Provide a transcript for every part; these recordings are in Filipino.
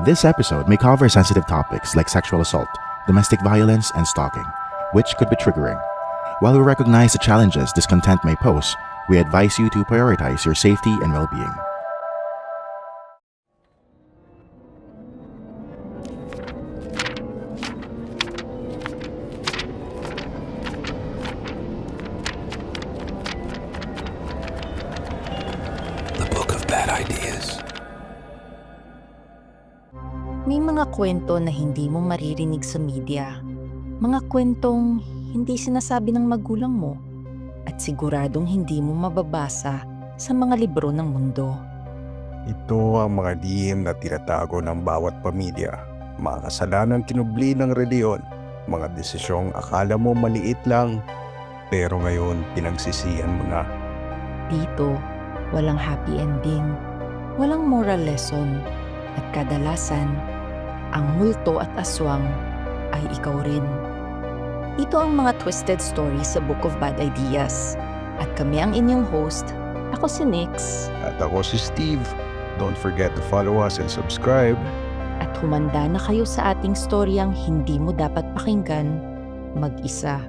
This episode may cover sensitive topics like sexual assault, domestic violence, and stalking, which could be triggering. While we recognize the challenges this content may pose, we advise you to prioritize your safety and well-being. The Book of Bad Ideas. May mga kwento na hindi mo maririnig sa media. Mga kwentong hindi sinasabi ng magulang mo at siguradong hindi mo mababasa sa mga libro ng mundo. Ito ang mga lihim na tinatago ng bawat pamilya, mga kasalanan kinubli ng reliyon, mga desisyong akala mo maliit lang, pero ngayon pinagsisihan mo na. Dito, walang happy ending, walang moral lesson, at kadalasan, ang multo at aswang ay ikaw rin. Ito ang mga twisted stories sa Book of Bad Ideas. At kami ang inyong host. Ako si Nix. At ako si Steve. Don't forget to follow us and subscribe. At humanda na kayo sa ating storyang hindi mo dapat pakinggan mag-isa.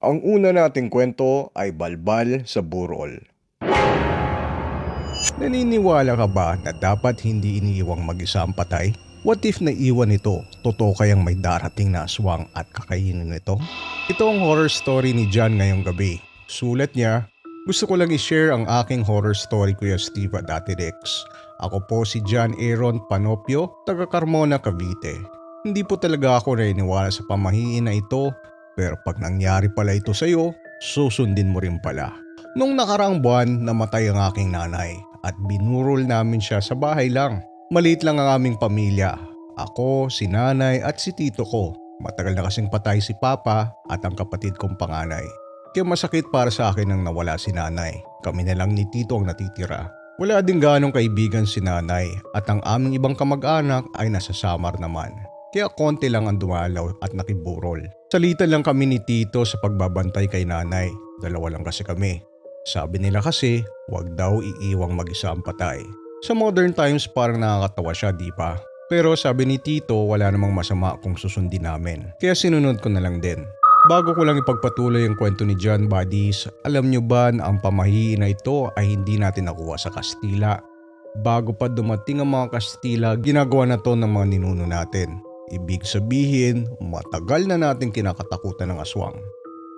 Ang una nating kwento ay Balbal sa Burol. Naniniwala ka ba na dapat hindi iniiwang mag-isa ang patay? What if naiwan ito? Totoo kayang may darating na aswang at kakainin nito? Ito ang horror story ni John ngayong gabi. Sulat niya, gusto ko lang i-share ang aking horror story, Kuya Steve at Ate Rex. Ako po si John Aaron Panopio, taga Carmona, Cavite. Hindi po talaga ako naniniwala sa pamahiin na ito, pero pag nangyari pala ito sa iyo, susundin mo rin pala. Nung nakaraang buwan, namatay ang aking nanay at binurol namin siya sa bahay lang. Maliit lang ang aming pamilya. Ako, si nanay at si tito ko. Matagal na kasing patay si papa at ang kapatid kong panganay. Kaya masakit para sa akin nang nawala si nanay. Kami na lang ni tito ang natitira. Wala din ganong kaibigan si nanay at ang aming ibang kamag-anak ay nasa Samar naman. Kaya konti lang ang dumalaw at nakiburol. Salitan lang kami ni tito sa pagbabantay kay nanay. Dalawa lang kasi kami. Sabi nila kasi, wag daw iiwang mag-isa ang patay. Sa modern times parang nakakatawa siya, di ba? Pero sabi ni tito, wala namang masama kung susundin namin. Kaya sinunod ko na lang din. Bago ko lang ipagpatuloy ang kwento ni John Buddies, alam nyo ba na ang pamahiin na ito ay hindi natin nakuha sa Kastila? Bago pa dumating ang mga Kastila, ginagawa na to ng mga ninuno natin. Ibig sabihin, matagal na natin kinakatakutan ng aswang.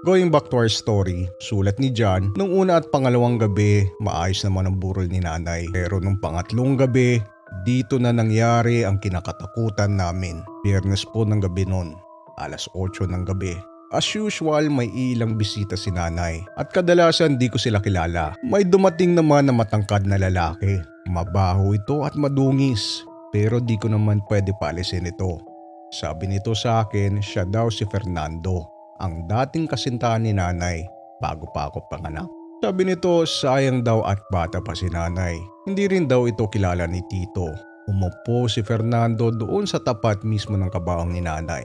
Going back to our story, sulat ni John, nung una at pangalawang gabi, maayos naman ang burol ni nanay. Pero nung pangatlong gabi, dito na nangyari ang kinakatakutan namin. Biyernes po ng gabi noon, alas 8 ng gabi. As usual, may ilang bisita si nanay at kadalasan di ko sila kilala. May dumating naman na matangkad na lalaki. Mabaho ito at madungis, pero di ko naman pwede paalisin ito. Sabi nito sa akin, siya daw si Fernando, ang dating kasintahan ni nanay bago pa ako panganak. Sabi nito, sayang daw at bata pa si nanay. Hindi rin daw ito kilala ni tito. Umupo si Fernando doon sa tapat mismo ng kabaong ni nanay.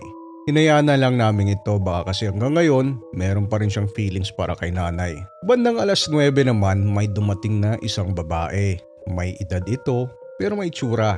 Hinayaan na lang namin ito baka kasi hanggang ngayon, meron pa rin siyang feelings para kay nanay. Bandang alas 9 naman, may dumating na isang babae. May edad ito, pero may tsura.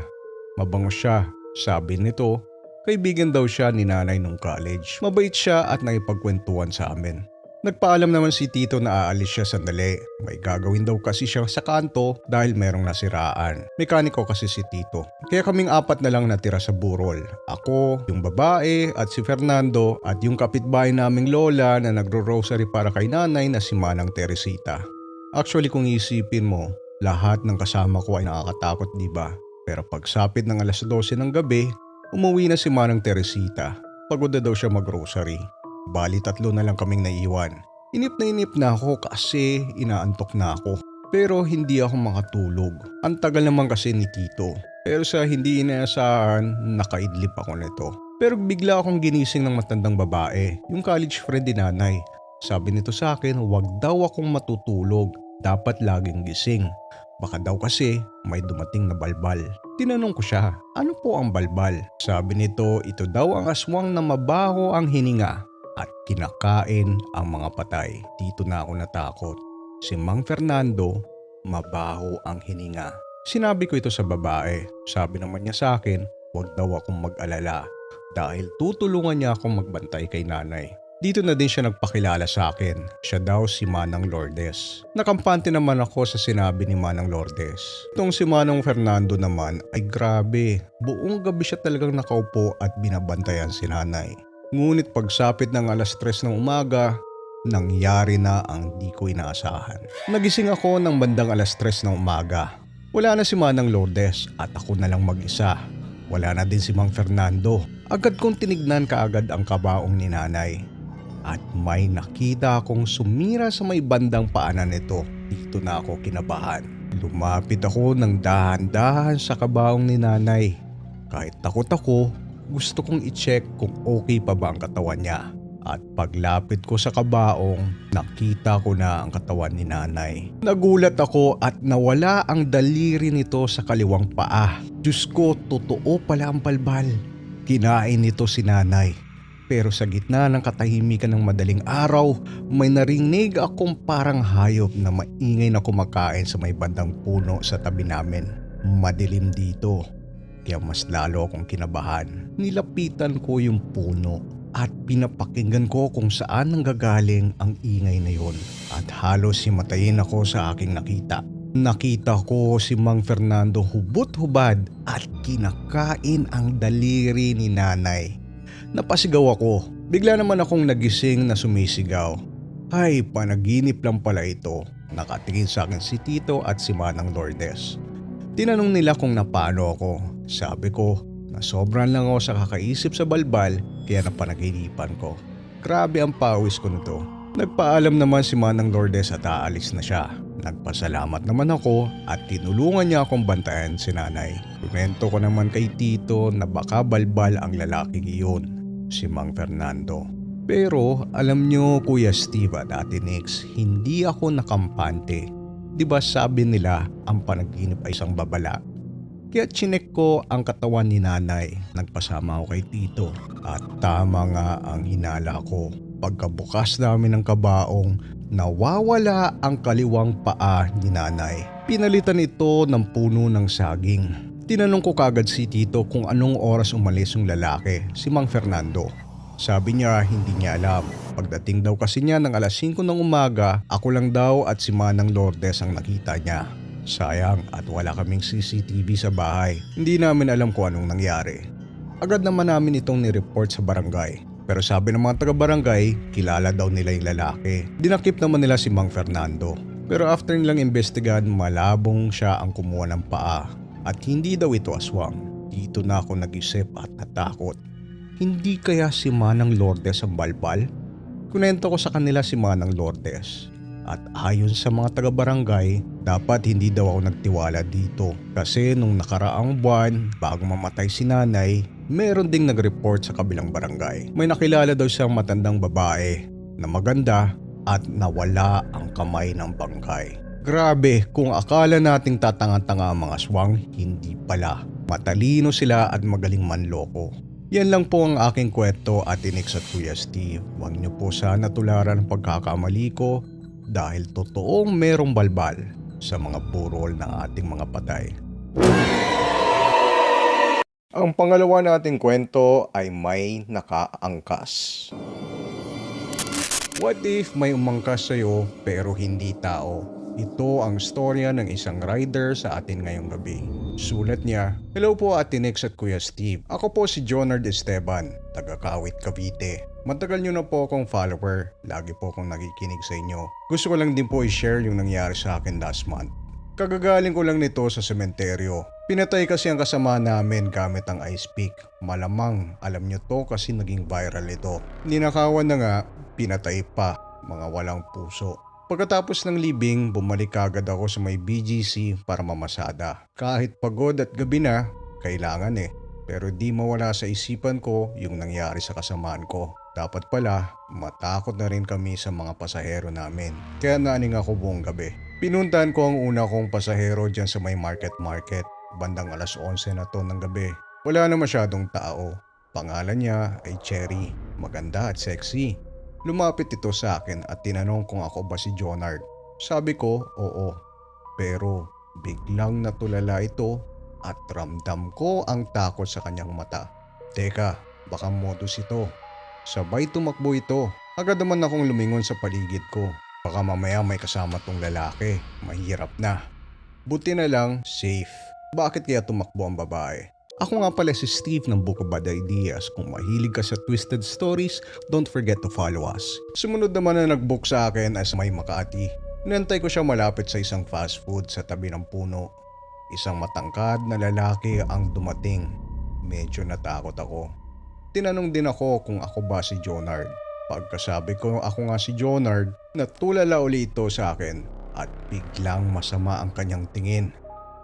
Mabango siya. Sabi nito, kaibigan daw siya ni nanay nung college. Mabait siya at naipagkwentuhan sa amin. Nagpaalam naman si tito na aalis siya sandali. May gagawin daw kasi siya sa kanto dahil merong nasiraan. Mekaniko kasi si tito. Kaya kaming apat na lang natira sa burol. Ako, yung babae at si Fernando at yung kapitbahay naming lola na nagro-rosary para kay nanay na si Manang Teresita. Actually kung isipin mo, lahat ng kasama ko ay nakakatakot, diba? Pero pagsapit ng alas 12 ng gabi, umuwi na si Manang Teresita. Pagod na daw siya mag-rosary. Bali 3 na lang kaming naiwan. Inip na ako kasi inaantok na ako. Pero hindi ako makatulog. Ang tagal naman kasi ni tito. Pero sa hindi inaasahan, nakaidlip ako nito. Pero bigla akong ginising ng matandang babae, yung college friend ni nanay. Sabi nito sa akin, wag daw akong matutulog. Dapat laging gising. Baka daw kasi may dumating na balbal. Tinanong ko siya, ano po ang balbal? Sabi nito, ito daw ang aswang na mabaho ang hininga at kinakain ang mga patay. Dito na ako natakot. Si Mang Fernando, mabaho ang hininga. Sinabi ko ito sa babae. Sabi naman niya sa akin, huwag daw akong mag-alala dahil tutulungan niya akong magbantay kay nanay. Dito na din siya nagpakilala sa akin. Siya daw si Manang Lourdes. Nakampante naman ako sa sinabi ni Manang Lourdes. Itong si Manang Fernando naman ay grabe. Buong gabi siya talagang nakaupo at binabantayan si nanay. Ngunit pagsapit ng alas 3 ng umaga, nangyari na ang di ko inaasahan. Nagising ako ng bandang alas 3 ng umaga. Wala na si Manang Lourdes at ako na lang mag-isa. Wala na din si Mang Fernando. Agad kong tinignan kaagad ang kabaong ni nanay. At may nakita akong sumira sa may bandang paanan nito. Dito na ako kinabahan. Lumapit ako ng dahan-dahan sa kabaong ni nanay. Kahit takot ako, gusto kong i-check kung okay pa ba ang katawan niya. At paglapit ko sa kabaong, nakita ko na ang katawan ni nanay. Nagulat ako at nawala ang daliri nito sa kaliwang paa. Diyos ko, totoo pala ang balbal. Kinain nito si nanay. Pero sa gitna ng katahimikan ng madaling araw, may narinig akong parang hayop na maingay na kumakain sa may bandang puno sa tabi namin. Madilim dito, kaya mas lalo akong kinabahan. Nilapitan ko yung puno at pinapakinggan ko kung saan nanggagaling ang ingay na yon. At halos himatayin ako sa aking nakita. Nakita ko si Mang Fernando hubot-hubad at kinakain ang daliri ni nanay. Napasigaw ako. Bigla naman akong nagising na sumisigaw. Ay, panaginip lang pala ito. Nakatingin sa akin si Tito at si Manang Lourdes. Tinanong nila kung napano ako. Sabi ko na sobrang lang ako sa kakaisip sa balbal kaya napanaginipan ko. Grabe ang pawis ko nito. Nagpaalam naman si Manang Lourdes at aalis na siya. Nagpasalamat naman ako at tinulungan niya akong bantayan si nanay. Kumento ko naman kay Tito na baka balbal ang lalaking iyon, si Mang Fernando. Pero alam nyo Kuya Steve at Ate Nix, hindi ako nakampante. Diba sabi nila ang panaginip ay isang babala? Kaya chinek ko ang katawan ni nanay. Nagpasama ako kay Tito at tama nga ang hinala ko. Pagkabukas namin ng kabaong, nawawala ang kaliwang paa ni nanay. Pinalitan ito ng puno ng saging. Tinanong ko kagad si Tito kung anong oras umalis yung lalaki, si Mang Fernando. Sabi niya hindi niya alam. Pagdating daw kasi niya ng alas 5 ng umaga, ako lang daw at si Manang Lourdes ang nakita niya. Sayang at wala kaming CCTV sa bahay. Hindi namin alam kung anong nangyari. Agad naman namin itong nireport sa barangay. Pero sabi ng mga taga-barangay, kilala daw nila yung lalaki. Dinakip naman nila si Mang Fernando. Pero after nilang imbestigahan, malabong siya ang kumuha ng paa. At hindi daw ito aswang. Dito na ako nag-isip at natakot. Hindi kaya si Manang Lourdes ang balbal? Kunento ko sa kanila si Manang Lourdes. At ayon sa mga taga-barangay, dapat hindi daw ako nagtiwala dito. Kasi nung nakaraang buwan, bago mamatay si nanay, meron ding nag-report sa kabilang barangay. May nakilala daw siyang matandang babae na maganda at nawala ang kamay ng bangkay. Grabe, kung akala nating tatanga-tanga ang mga aswang, hindi pala. Matalino sila at magaling manloko. Yan lang po ang aking kwento, Ate Nix at Kuya Steve. Huwag niyo po sana tularan ang pagkakamali ko dahil totoong merong balbal sa mga burol ng ating mga patay. Ang pangalawa nating kwento ay may nakaangkas. What if may umangkas sa'yo pero hindi tao? Ito ang storya ng isang rider sa atin ngayong gabi. Sulat niya, hello po Ate Nix at Kuya Steve. Ako po si Jonard Esteban, taga Kawit, Cavite. Matagal nyo na po akong follower. Lagi po akong nakikinig sa inyo. Gusto ko lang din po i-share yung nangyari sa akin last month. Kagagaling ko lang nito sa sementeryo. Pinatay kasi ang kasama namin gamit ang ice pick. Malamang alam nyo to kasi naging viral ito. Ninakawan na nga, pinatay pa. Mga walang puso. Pagkatapos ng libing, bumalik agad ako sa may BGC para mamasada. Kahit pagod at gabi na, kailangan Pero di mawala sa isipan ko yung nangyari sa kasamaan ko. Dapat pala, matakot na rin kami sa mga pasahero namin. Kaya naaning ako buong gabi. Pinuntahan ko ang una kong pasahero dyan sa may market. Bandang alas 11 na to ng gabi. Wala na masyadong tao. Pangalan niya ay Cherry. Maganda at sexy. Lumapit ito sa akin at tinanong kung ako ba si Jonard. Sabi ko, oo. Pero Biglang natulala ito at ramdam ko ang takot sa kanyang mata. Teka, baka modus ito. Sabay tumakbo ito. Agad naman akong lumingon sa paligid ko. Baka mamaya may kasama tong lalaki. Mahirap na. Buti na lang, safe. Bakit kaya tumakbo ang babae? Ako nga pala si Steve ng Book of Bad Ideas. Kung mahilig ka sa twisted stories, don't forget to follow us. Sumunod naman na nag-book sa akin ay sa May Makati. Inantay ko siya malapit sa isang fast food sa tabi ng puno. Isang matangkad na lalaki ang dumating. Medyo natakot ako. Tinanong din ako kung ako ba si Jonard. Pagkasabi ko ako nga si Jonard, natulala uli ito sa akin at biglang masama ang kanyang tingin.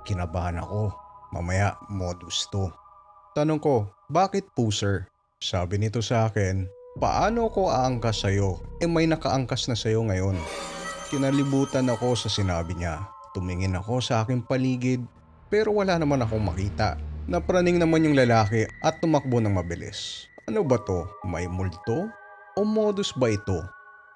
Kinabahan ako. Mamaya modus to. Tanong ko, bakit po sir? Sabi nito sa akin, paano ko aangkas sa'yo? May nakaangkas na sa'yo ngayon. Kinalibutan ako sa sinabi niya. Tumingin ako sa aking paligid pero wala naman akong makita. Napraning naman yung lalaki at tumakbo ng mabilis. Ano ba to? May multo? O modus ba ito?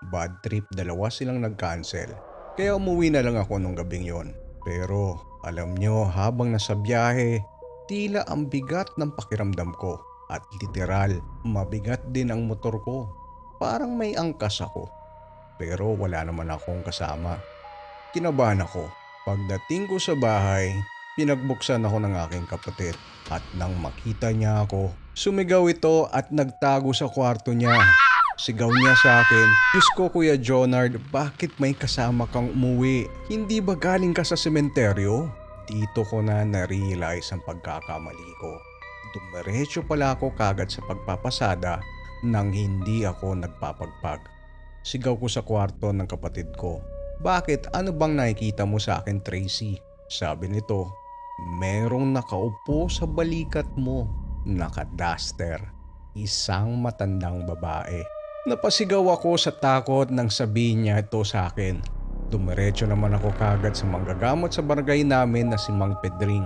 Bad trip, dalawa silang nag-cancel. Kaya umuwi na lang ako nung gabing yon. Pero alam nyo, habang nasa biyahe, tila ang bigat ng pakiramdam ko. At literal, mabigat din ang motor ko. Parang may angkas ako. Pero wala naman akong kasama. Kinabahan ako. Pagdating ko sa bahay, pinagbuksan ako ng aking kapatid. At nang makita niya ako, sumigaw ito at nagtago sa kwarto niya. Sigaw niya sa akin, Diyos ko Kuya Jonard, bakit may kasama kang umuwi? Hindi ba galing ka sa sementeryo? Dito ko na na-realize ang pagkakamali ko. Dumiretso pala ako kagad sa pagpapasada nang hindi ako nagpapagpag. Sigaw ko sa kwarto ng kapatid ko, bakit? Ano bang nakikita mo sa akin, Tracy? Sabi nito, merong nakaupo sa balikat mo, naka-duster, isang matandang babae. Napasigaw ako sa takot nang sabihin niya ito sa akin. Dumiretso naman ako kagad sa manggagamot sa barangay namin na si Mang Pedring.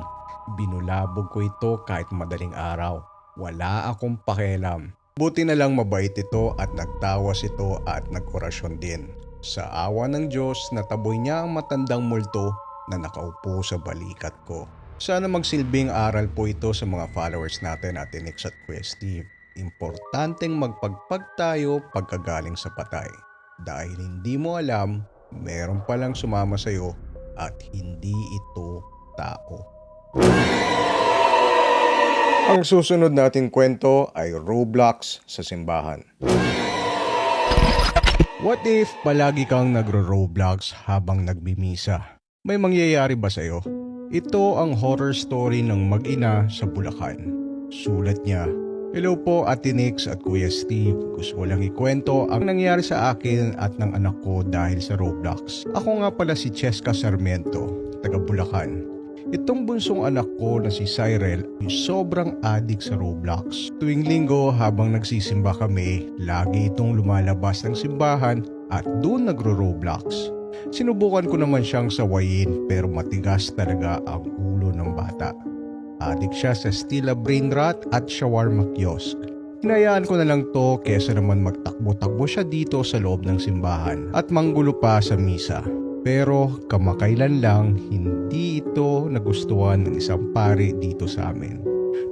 Binulabog ko ito kahit madaling araw. Wala akong pakialam. Buti na lang mabait ito at nagtawas ito at nag-orasyon din. Sa awa ng Diyos, nataboy niya ang matandang multo na nakaupo sa balikat ko. Sana magsilbing aral po ito sa mga followers natin at Nix at Kuya Steve. Importanteng magpagpag tayo pagkagaling sa patay. Dahil hindi mo alam, meron palang sumama sa iyo at hindi ito tao. Ang susunod nating kwento ay Roblox sa simbahan. What if palagi kang nagro-Roblox habang nagbimisa? May mangyayari ba sa iyo? Ito ang horror story ng mag-ina sa Bulacan. Sulat niya, hello po Ate Nix at Kuya Steve. Gusto ko lang ikwento ang nangyari sa akin at ng anak ko dahil sa Roblox. Ako nga pala si Cheska Sarmiento, taga Bulacan. Itong bunsong anak ko na si Cyril ay sobrang addict sa Roblox. Tuwing linggo habang nagsisimba kami, lagi itong lumalabas ng simbahan at doon nagro-Roblox. Sinubukan ko naman siyang sawayin pero matigas talaga ang ulo ng bata. Adik siya sa Stila Brain Rot at Shawarma Kiosk. Hinayaan ko na lang to kesa naman magtakbo-takbo siya dito sa loob ng simbahan at manggulo pa sa misa. Pero kamakailan lang, hindi ito nagustuhan ng isang pari dito sa amin.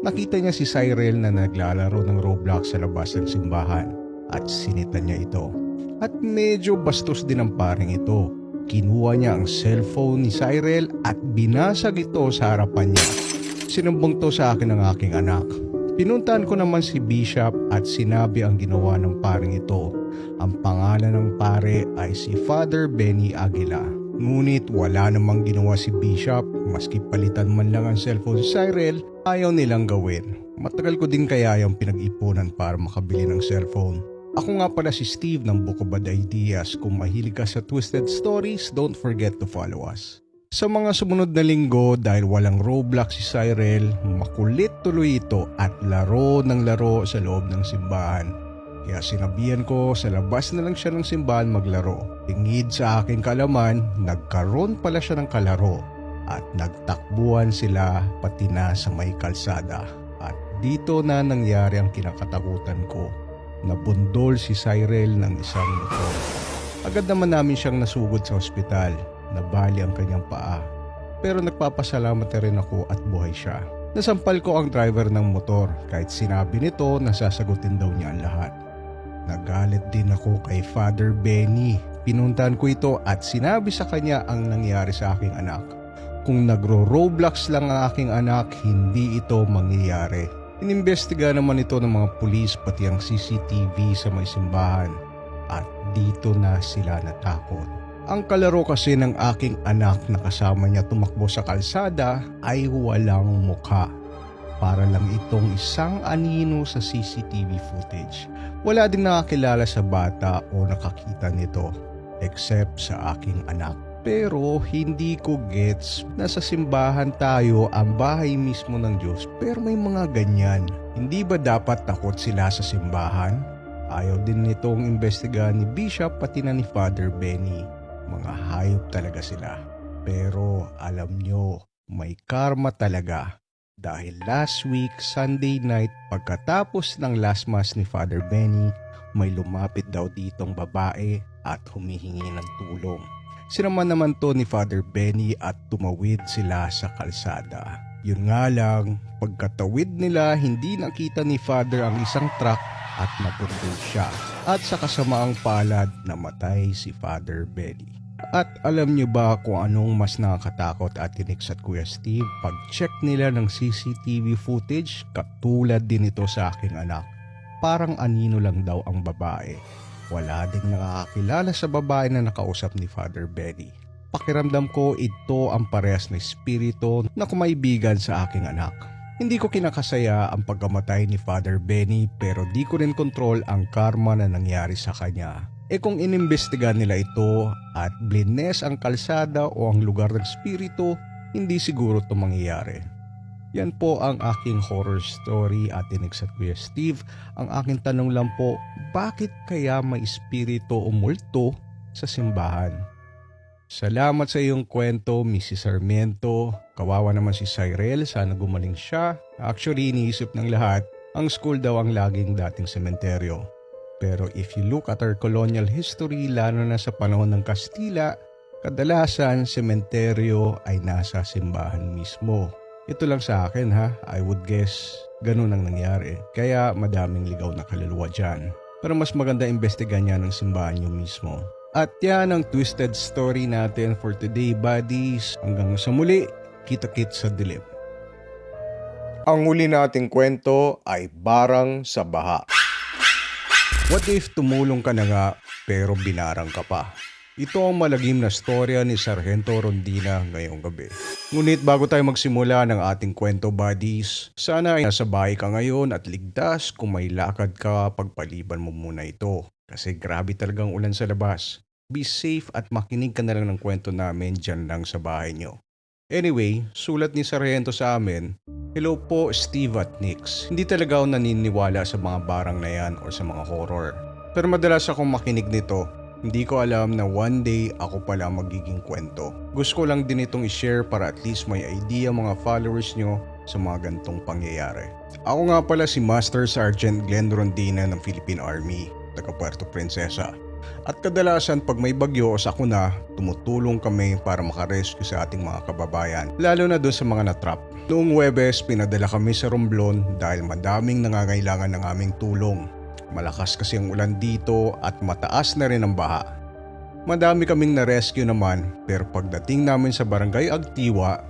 Nakita niya si Cyril na naglalaro ng Roblox sa labas ng simbahan at sinita niya ito. At medyo bastos din ang paring ito. Kinuha niya ang cellphone ni Cyril at binasag ito sa harapan niya. Sinumbong to sa akin ng aking anak. Pinuntahan ko naman si Bishop at sinabi ang ginawa ng paring ito. Ang pangalan ng pare ay si Father Benny Aguila. Ngunit wala namang ginawa si Bishop, maski palitan man lang ang cellphone si Cyril, ayaw nilang gawin. Matagal ko din kaya yung pinag-ipunan para makabili ng cellphone. Ako nga pala si Steve ng Book of Bad Ideas. Kung mahilig ka sa twisted stories, don't forget to follow us. Sa mga sumunod na linggo, dahil walang Roblox si Cyril, makulit tuloy ito at laro ng laro sa loob ng simbahan. Kaya sinabihan ko sa labas na lang siya ng simbahan maglaro. Tingid sa aking kalaman, nagkaroon pala siya ng kalaro at nagtakbuhan sila pati na sa may kalsada. At dito na nangyari ang kinakatakutan ko. Nabundol si Cyril ng isang motor. Agad naman namin siyang nasugod sa ospital. Nabali ang kanyang paa. pero nagpapasalamat na rin ako at buhay siya. Nasampal ko ang driver ng motor kahit sinabi nito na sasagutin daw niya ang lahat. Nagalit din ako kay Father Benny. Pinuntahan ko ito at sinabi sa kanya ang nangyari sa aking anak. Kung nagro-Roblox lang ang aking anak, hindi ito mangyayari. Inimbestiga naman ito ng mga pulis pati ang CCTV sa may simbahan at dito na sila natakot. Ang kalaro kasi ng aking anak na kasama niya tumakbo sa kalsada ay walang mukha. Para lang itong isang anino sa CCTV footage. Wala din nakakilala sa bata o nakakita nito except sa aking anak. Pero hindi ko gets na sa simbahan tayo, ang bahay mismo ng Diyos, pero may mga ganyan. Hindi ba dapat takot sila sa simbahan? Ayaw din nitong investigahan ni Bishop pati na ni Father Benny. Mga hayop talaga sila. Pero alam nyo, may karma talaga. Dahil last week, Sunday night, pagkatapos ng last mass ni Father Benny, may lumapit daw ditong babae at humihingi ng tulong. Sinama naman to ni Father Benny at tumawid sila sa kalsada. Yun nga lang, pagkatawid nila, hindi nakita ni Father ang isang truck at napundol siya. At sa kasamaang palad, namatay si Father Benny. At alam nyo ba kung anong mas nakakatakot at Nix at Kuya Steve? Pag-check nila ng CCTV footage, katulad din ito sa aking anak. Parang anino lang daw ang babae. Wala ding nakakakilala sa babae na nakausap ni Father Benny. Pakiramdam ko ito ang parehas na espiritu na kumaibigan sa aking anak. Hindi ko kinakasaya ang pagkamatay ni Father Benny pero di ko rin kontrol ang karma na nangyari sa kanya. Kung inimbestigahan nila ito at blines ang kalsada o ang lugar ng espiritu, hindi siguro ito mangyayari. Yan po ang aking horror story, Ate Nix at Kuya Steve. Ang aking tanong lang po, bakit kaya may espiritu o multo sa simbahan? Salamat sa iyong kwento, Mrs. Sarmiento. Kawawa naman si Cyril, sana gumaling siya. Actually, iniisip ng lahat, ang school daw ang laging dating sementeryo. Pero if you look at our colonial history, lalo na sa panahon ng Kastila, kadalasan sementeryo ay nasa simbahan mismo. Ito lang sa akin ha, I would guess ganun ang nangyari. Kaya madaming ligaw na kaluluwa dyan. Pero mas maganda investigahan niya ng simbahan nyo mismo. At yan ang twisted story natin for today, buddies. Hanggang sa muli, kita-kits sa dilim. Ang huli nating kwento ay Barang sa Baha. What if tumulong ka na nga pero binarang ka pa? Ito ang malagim na storya ni Sargento Rondina ngayong gabi. Ngunit bago tayo magsimula ng ating kwento, buddies, sana ay nasa bahay ka ngayon at ligtas. Kung may lakad ka, pagpaliban mo muna ito. Kasi grabe talagang ulan sa labas. Be safe at makinig ka na lang ng kwento namin dyan lang sa bahay nyo. Anyway, sulat ni Sargento sa amin, hello po Steve at Nix. Hindi talaga ako naniniwala sa mga barang na yan o sa mga horror. Pero madalas akong makinig nito. Hindi ko alam na one day ako pala magiging kwento. Gusto ko lang din itong i-share para at least may idea mga followers nyo sa mga gantong pangyayari. Ako nga pala si Master Sergeant Glenn Rondina ng Philippine Army, taga Puerto Princesa. At kadalasan pag may bagyo o sakuna, tumutulong kami para makarescue sa ating mga kababayan, lalo na doon sa mga natrap. Noong Huwebes, pinadala kami sa Romblon dahil madaming nangangailangan ng aming tulong. Malakas kasi ang ulan dito at mataas na rin ang baha. Madami kaming na-rescue naman pero pagdating namin sa Barangay Agtiwa,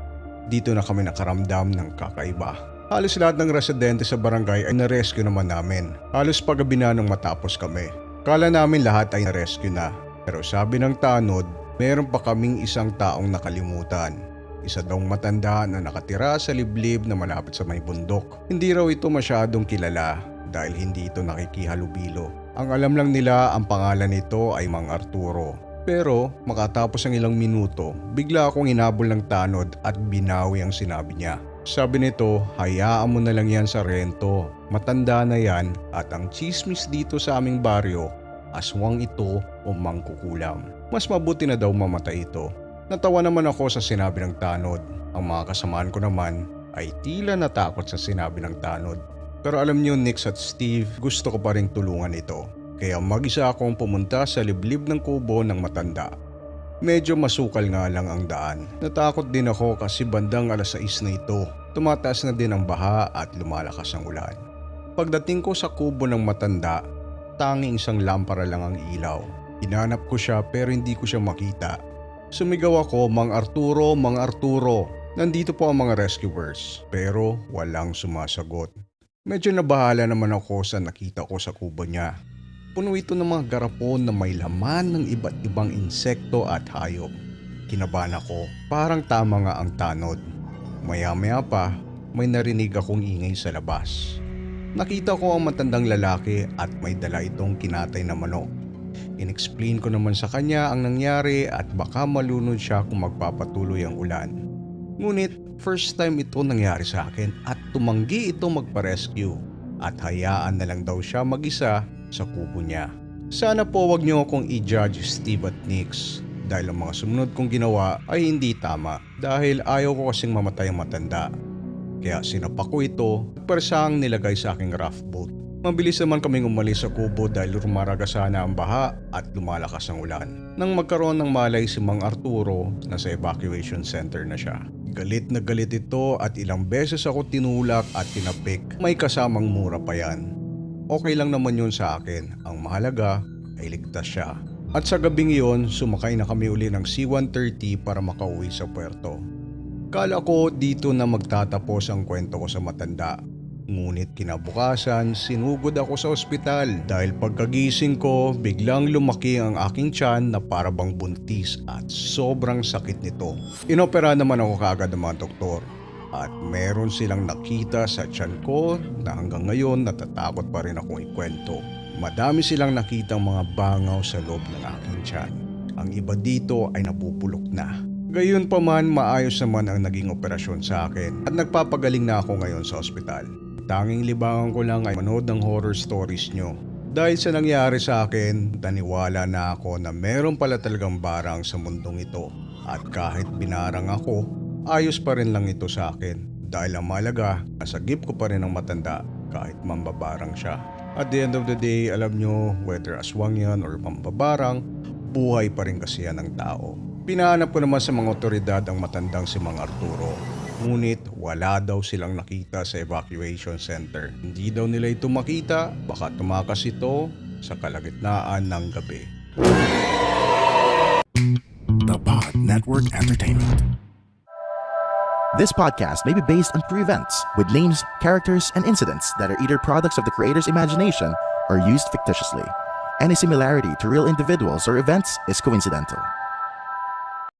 dito na kami nakaramdam ng kakaiba. Halos lahat ng residente sa barangay ay na-rescue naman namin. Halos paggabi na nung matapos kami. Kala namin lahat ay na-rescue na. Pero sabi ng tanod, meron pa kaming isang taong nakalimutan. Isa daw matanda na nakatira sa liblib na malapit sa may bundok. Hindi raw ito masyadong kilala dahil hindi ito nakikihalubilo. Ang alam lang nila ang pangalan nito ay Mang Arturo. Pero makatapos ang ilang minuto, bigla akong hinabol ng tanod at binawi ang sinabi niya. Sabi nito, hayaan mo na lang yan Sargento. Matanda na yan at ang chismis dito sa aming baryo, aswang ito o mangkukulam. Mas mabuti na daw mamatay ito. Natawa naman ako sa sinabi ng tanod. Ang mga kasamaan ko naman ay tila natakot sa sinabi ng tanod. Pero alam niyo Nix at Steve, gusto ko pa rin tulungan ito. Kaya mag-isa akong pumunta sa liblib ng kubo ng matanda. Medyo masukal nga lang ang daan. Natakot din ako kasi bandang alas 6 na ito. Tumataas na din ang baha at lumalakas ang ulan. Pagdating ko sa kubo ng matanda, tanging isang lampara lang ang ilaw. Hinanap ko siya pero hindi ko siya makita. Sumigaw ako, "Mang Arturo, Mang Arturo!" Nandito po ang mga rescuers, pero walang sumasagot. Medyo nabahala naman ako sa nakita ko sa kubo niya. Puno ito ng mga garapon na may laman ng iba't ibang insekto at hayop. Kinabahan ako, parang tama nga ang tanod. Maya-maya pa, may narinig akong ingay sa labas. Nakita ko ang matandang lalaki at may dala itong kinatay na manok. Inexplain ko naman sa kanya ang nangyari at baka malunod siya kung magpapatuloy ang ulan. Ngunit first time ito nangyari sa akin at tumanggi ito magpa-rescue at hayaan na lang daw siya mag-isa sa kubo niya. Sana po wag niyo akong i-judge Steve at Nix dahil ang mga sumunod kong ginawa ay hindi tama dahil ayaw ko kasing mamatay ang matanda. Kaya sinapak ko ito at persang nilagay sa aking raft boat. Mabilis naman kaming umalis sa kubo dahil rumaraga sana ang baha at lumalakas ang ulan. Nang magkaroon ng malay si Mang Arturo, nasa evacuation center na siya. Galit na galit ito at ilang beses ako tinulak at tinapik. May kasamang mura pa yan. Okay lang naman yun sa akin. Ang mahalaga ay ligtas siya. At sa gabing iyon, sumakay na kami uli ng C-130 para makauwi sa puerto. Kala ko dito na magtatapos ang kwento ko sa matanda. Ngunit kinabukasan, sinugod ako sa ospital dahil pagkagising ko, biglang lumaki ang aking tiyan na para bang buntis at sobrang sakit nito. Inopera naman ako kaagad ng mga doktor at meron silang nakita sa tiyan ko na hanggang ngayon natatakot pa rin akong ikwento. Madami silang nakitang mga bangaw sa loob ng aking tiyan. Ang iba dito ay napupulok na. Gayon pa man, maayos naman ang naging operasyon sa akin at nagpapagaling na ako ngayon sa ospital. Tanging libangan ko lang ay manood ng horror stories nyo. Dahil sa nangyari sa akin, naniwala na ako na meron pala talagang barang sa mundong ito. At kahit binarang ako, ayos pa rin lang ito sa akin. Dahil ang malaga, nasagip ko pa rin ang matanda kahit mambabarang siya. At the end of the day, alam nyo, whether aswang yan or mambabarang, buhay pa rin kasi yan ng tao. Pinahanap ko naman sa mga otoridad ang matandang si Mang Arturo. Ngunit wala daw silang nakita sa evacuation center. Hindi daw nila ito makita, baka tumakas ito sa kalagitnaan ng gabi. The Pod Network Entertainment. This podcast may be based on true events with names, characters, and incidents that are either products of the creator's imagination or used fictitiously. Any similarity to real individuals or events is coincidental.